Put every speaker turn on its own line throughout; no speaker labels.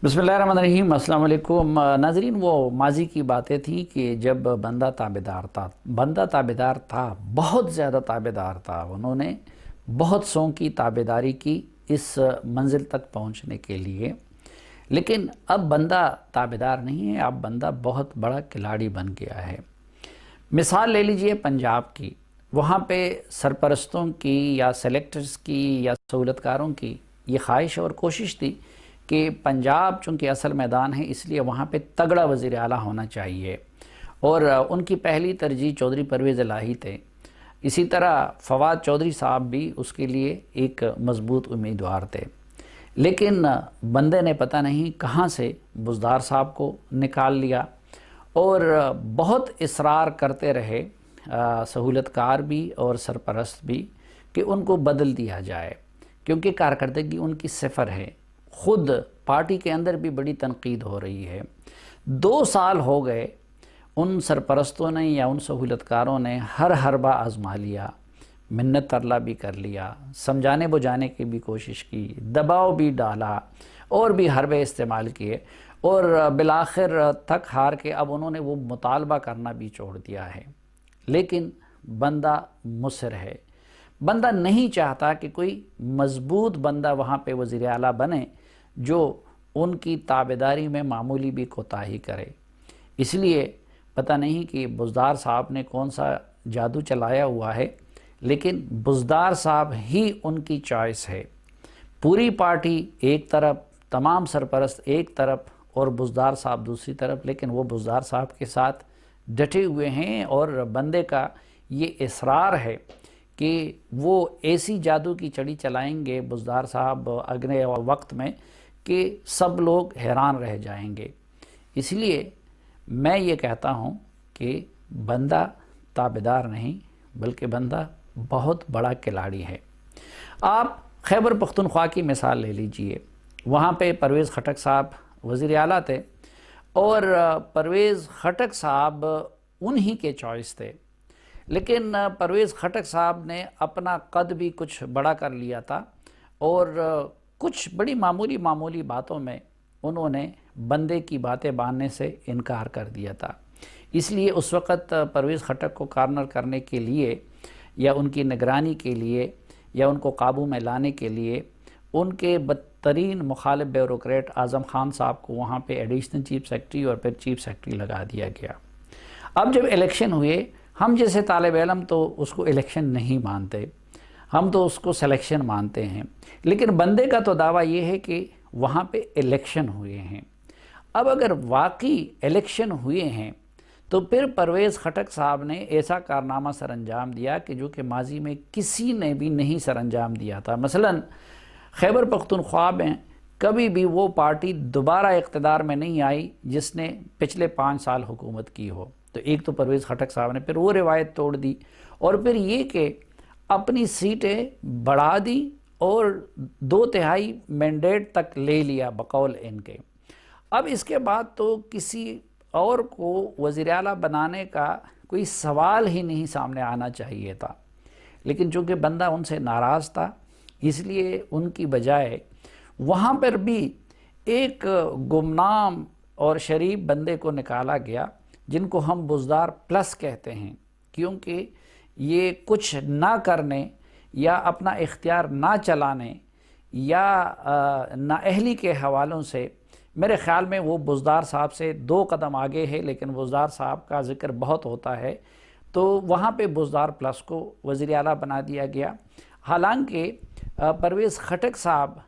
बिस्मिल्लाहिर्रहमानिर्रहीम। अस्सलाम वालेकुम नाज़रीन। वो माजी की बातें थी कि जब बंदा ताबेदार था, बहुत ज़्यादा ताबेदार था। उन्होंने बहुत सौ की ताबेदारी की इस मंजिल तक पहुंचने के लिए, लेकिन अब बंदा ताबेदार नहीं है, अब बंदा बहुत बड़ा खिलाड़ी बन गया है। मिसाल ले लीजिए पंजाब की, वहाँ पे सरपरस्तों की या सेलेक्टर्स की या सहूलतकारों की ये ख्वाहिश और कोशिश थी कि पंजाब चूँकि असल मैदान है, इसलिए वहाँ पे तगड़ा वज़ीर आला होना चाहिए, और उनकी पहली तरजीह चौधरी परवेज़ इलाही थे। इसी तरह फवाद चौधरी साहब भी उसके लिए एक मजबूत उम्मीदवार थे। लेकिन बंदे ने पता नहीं कहाँ से बुज़दार साहब को निकाल लिया, और बहुत इसरार करते रहे सहूलतकार भी और सरपरस्त भी कि उनको बदल दिया जाए, क्योंकि कारकर्दगी उनकी सिफर है। ख़ुद पार्टी के अंदर भी बड़ी तनकीद हो रही है। 2 साल हो गए, उन सरपरस्तों ने या उन सहूलतकारों ने हर हरबा आजमा लिया, मिन्नत तरला भी कर लिया, समझाने बुझाने की भी कोशिश की, दबाव भी डाला और भी हरबे इस्तेमाल किए, और बिलाखिर थक हार के अब उन्होंने वो मुतालबा करना भी छोड़ दिया है। लेकिन बंदा मुसर है, बंदा नहीं चाहता कि कोई मजबूत बंदा वहाँ पे वज़ीर आला बने जो उनकी ताबेदारी में मामूली भी कोताही करे। इसलिए पता नहीं कि बुज़दार साहब ने कौन सा जादू चलाया हुआ है, लेकिन बुज़दार साहब ही उनकी चॉइस है। पूरी पार्टी एक तरफ, तमाम सरपरस्त एक तरफ और बुज़दार साहब दूसरी तरफ, लेकिन वो बुज़दार साहब के साथ डटे हुए हैं, और बंदे का ये इसरार है कि वो ऐसी जादू की चड़ी चलाएंगे बुज़दार साहब अगले वक्त में कि सब लोग हैरान रह जाएंगे। इसलिए मैं ये कहता हूँ कि बंदा ताबेदार नहीं, बल्कि बंदा बहुत बड़ा खिलाड़ी है। आप खैबर पख्तूनख्वा की मिसाल ले लीजिए, वहाँ पे परवेज़ खटक साहब वज़ीर आला थे, और परवेज़ खटक साहब उन्हीं के चॉइस थे। लेकिन परवेज़ खटक साहब ने अपना कद भी कुछ बड़ा कर लिया था, और कुछ बड़ी मामूली बातों में उन्होंने बंदे की बातें मानने से इनकार कर दिया था। इसलिए उस वक़्त परवेज़ खटक को कॉर्नर करने के लिए या उनकी निगरानी के लिए या उनको काबू में लाने के लिए उनके बदतरीन मुखालिफ ब्यूरोक्रेट आज़म खान साहब को वहाँ पे एडिशनल चीफ सेक्रेटरी और फिर चीफ सेक्रेटरी लगा दिया गया। अब जब इलेक्शन हुए, हम जैसे तालिब इल्म तो उसको इलेक्शन नहीं मानते, हम तो उसको सिलेक्शन मानते हैं। लेकिन बंदे का तो दावा ये है कि वहाँ पे इलेक्शन हुए हैं। अब अगर वाकई इलेक्शन हुए हैं तो फिर परवेज़ खटक साहब ने ऐसा कारनामा सर अंजाम दिया कि जो कि माजी में किसी ने भी नहीं सर अंजाम दिया था। मसलन खैबर पख्तूनख्वा में कभी भी वो पार्टी दोबारा इक़्तिदार में नहीं आई जिसने पिछले 5 साल हुकूमत की हो। तो एक तो परवेज़ खटक साहब ने फिर वो रिवायत तोड़ दी, और फिर ये कि अपनी सीटें बढ़ा दी और 2/3 मैंडेट तक ले लिया बकौल इनके। अब इसके बाद तो किसी और को वज़ीर आला बनाने का कोई सवाल ही नहीं सामने आना चाहिए था। लेकिन चूँकि बंदा उनसे नाराज़ था, इसलिए उनकी बजाय वहाँ पर भी एक गुमनाम और शरीफ बंदे को निकाला गया, जिनको हम बुज़दार प्लस कहते हैं, क्योंकि ये कुछ ना करने या अपना इख्तियार ना चलाने या नाअहली के हवालों से मेरे ख़्याल में वो बुज़दार साहब से 2 कदम आगे है। लेकिन बुज़दार साहब का ज़िक्र बहुत होता है, तो वहाँ पे बुज़दार प्लस को वज़ीर आला बना दिया गया। हालांकि परवेज़ खटक साहब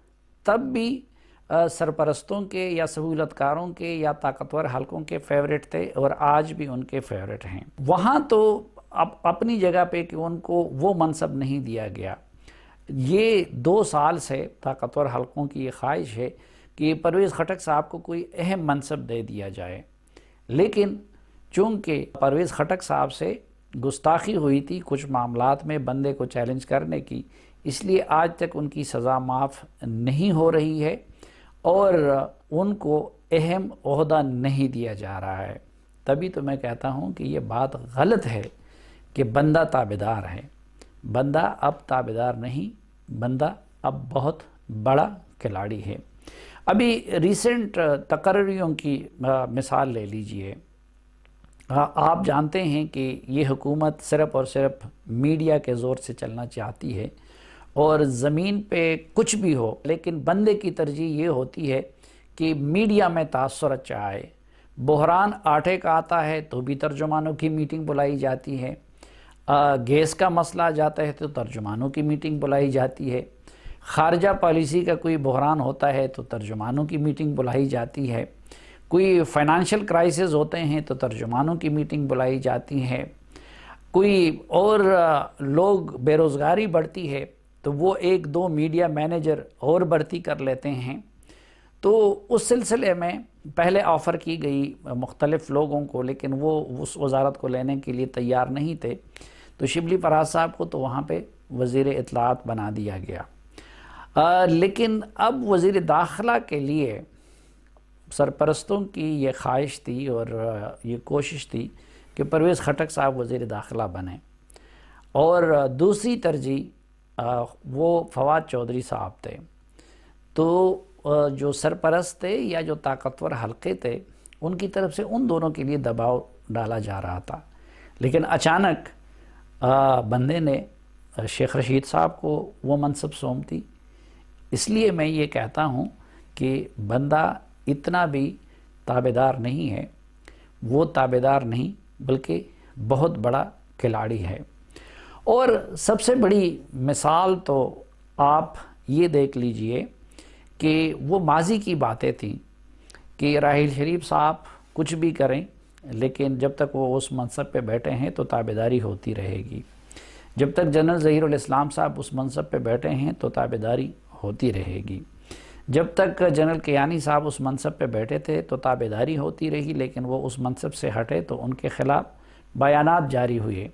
तब भी सरपरस्तों के या सहूलतकारों के या ताकतवर हलकों के फेवरेट थे, और आज भी उनके फेवरेट हैं। वहाँ तो अपनी जगह पे कि उनको वो मनसब नहीं दिया गया। ये 2 साल से ताकतवर हलकों की ये ख्वाहिश है कि परवेज़ खटक साहब को कोई अहम मनसब दे दिया जाए, लेकिन चूँकि परवेज़ खटक साहब से गुस्ताखी हुई थी कुछ मामलात में बंदे को चैलेंज करने की, इसलिए आज तक उनकी सज़ा माफ़ नहीं हो रही है और उनको अहम ओहदा नहीं दिया जा रहा है। تبھی تو میں کہتا ہوں کہ یہ بات غلط ہے کہ بندہ تابعدار ہے۔ بندہ اب تابعدار نہیں، بندہ اب بہت بڑا کھلاڑی ہے۔ ابھی ریسنٹ تقرریوں کی مثال لے لیجئے۔ آپ جانتے ہیں کہ یہ حکومت صرف اور صرف میڈیا کے زور سے چلنا چاہتی ہے، اور زمین پہ کچھ بھی ہو لیکن بندے کی ترجیح یہ ہوتی ہے کہ میڈیا میں تاثر اچھا آئے۔ بحران آٹے کا آتا ہے تو بھی ترجمانوں کی میٹنگ بلائی جاتی ہے، گیس کا مسئلہ آ جاتا ہے تو ترجمانوں کی میٹنگ بلائی جاتی ہے، خارجہ پالیسی کا کوئی بحران ہوتا ہے تو ترجمانوں کی میٹنگ بلائی جاتی ہے، کوئی فائنانشل کرائسس ہوتے ہیں تو ترجمانوں کی میٹنگ بلائی جاتی ہے، کوئی اور لوگ بے روزگاری بڑھتی ہے تو وہ ایک دو میڈیا مینیجر اور بھرتی کر لیتے ہیں۔ تو اس سلسلے میں پہلے آفر کی گئی مختلف لوگوں کو، لیکن وہ اس وزارت کو لینے کے لیے تیار نہیں تھے، تو شبلی فراز صاحب کو تو وہاں پہ وزیر اطلاعات بنا دیا گیا۔ لیکن اب وزیر داخلہ کے لیے سرپرستوں کی یہ خواہش تھی اور یہ کوشش تھی کہ پرویز خٹک صاحب وزیر داخلہ بنیں، اور دوسری ترجیح وہ فواد چودھری صاحب تھے۔ تو جو سرپرست تھے یا جو طاقتور حلقے تھے ان کی طرف سے ان دونوں کے لیے دباؤ ڈالا جا رہا تھا، لیکن اچانک بندے نے شیخ رشید صاحب کو وہ منصب سونپ دی۔ اس لیے میں یہ کہتا ہوں کہ بندہ اتنا بھی تابعدار نہیں ہے، وہ تابعدار نہیں بلکہ بہت بڑا کھلاڑی ہے۔ اور سب سے بڑی مثال تو آپ یہ دیکھ لیجئے کہ وہ ماضی کی باتیں تھیں کہ راحیل شریف صاحب کچھ بھی کریں لیکن جب تک وہ اس منصب پہ بیٹھے ہیں تو تابعداری ہوتی رہے گی، جب تک جنرل ظہیر الاسلام صاحب اس منصب پہ بیٹھے ہیں تو تابعداری ہوتی رہے گی، جب تک جنرل کیانی صاحب اس منصب پہ بیٹھے تھے تو تابعداری ہوتی رہی، لیکن وہ اس منصب سے ہٹے تو ان کے خلاف بیانات جاری ہوئے،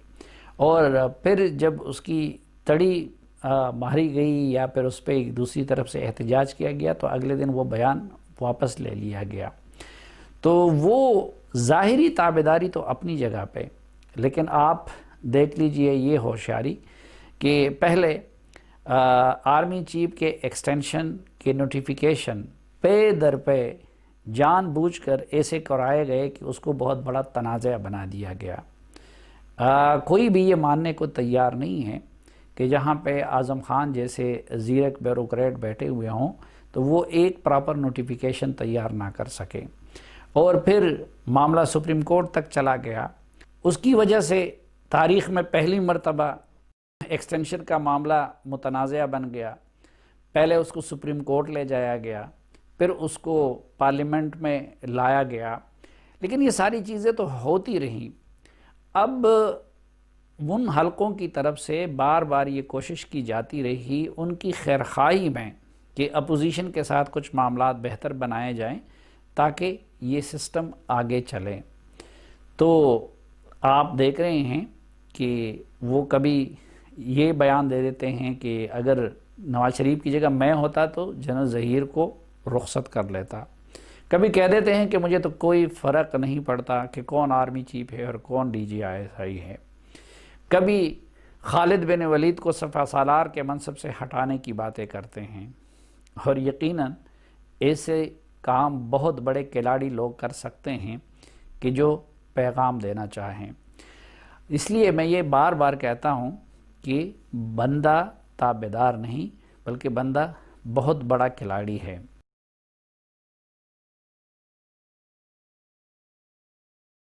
اور پھر جب اس کی تڑی ماری گئی یا پھر اس پہ ایک دوسری طرف سے احتجاج کیا گیا تو اگلے دن وہ بیان واپس لے لیا گیا۔ تو وہ ظاہری تابعداری تو اپنی جگہ پہ، لیکن آپ دیکھ لیجئے یہ ہوشیاری کہ پہلے آرمی چیف کے ایکسٹینشن کے نوٹیفیکیشن پے در پہ جان بوجھ کر ایسے کرائے گئے کہ اس کو بہت بڑا تنازع بنا دیا گیا۔ کوئی بھی یہ ماننے کو تیار نہیں ہے کہ جہاں پہ اعظم خان جیسے زیرک بیوروکریٹ بیٹھے ہوئے ہوں تو وہ ایک پراپر نوٹیفیکیشن تیار نہ کر سکے، اور پھر معاملہ سپریم کورٹ تک چلا گیا۔ اس کی وجہ سے تاریخ میں پہلی مرتبہ ایکسٹینشن کا معاملہ متنازع بن گیا، پہلے اس کو سپریم کورٹ لے جایا گیا، پھر اس کو پارلیمنٹ میں لایا گیا، لیکن یہ ساری چیزیں تو ہوتی رہیں۔ اب ان حلقوں کی طرف سے بار بار یہ کوشش کی جاتی رہی ان کی خیرخواہی میں کہ اپوزیشن کے ساتھ کچھ معاملات بہتر بنائے جائیں تاکہ یہ سسٹم آگے چلے۔ تو آپ دیکھ رہے ہیں کہ وہ کبھی یہ بیان دے دیتے ہیں کہ اگر نواز شریف کی جگہ میں ہوتا تو جنرل ظہیر کو رخصت کر لیتا، کبھی کہہ دیتے ہیں کہ مجھے تو کوئی فرق نہیں پڑتا کہ کون آرمی چیف ہے اور کون D G I S I ہے، کبھی خالد بن ولید کو سپہ سالار کے منصب سے ہٹانے کی باتیں کرتے ہیں، اور یقیناً ایسے کام بہت بڑے کھلاڑی لوگ کر سکتے ہیں کہ جو پیغام دینا چاہیں۔ اس لیے میں یہ بار بار کہتا ہوں کہ بندہ تابعدار نہیں بلکہ بندہ بہت بڑا کھلاڑی ہے۔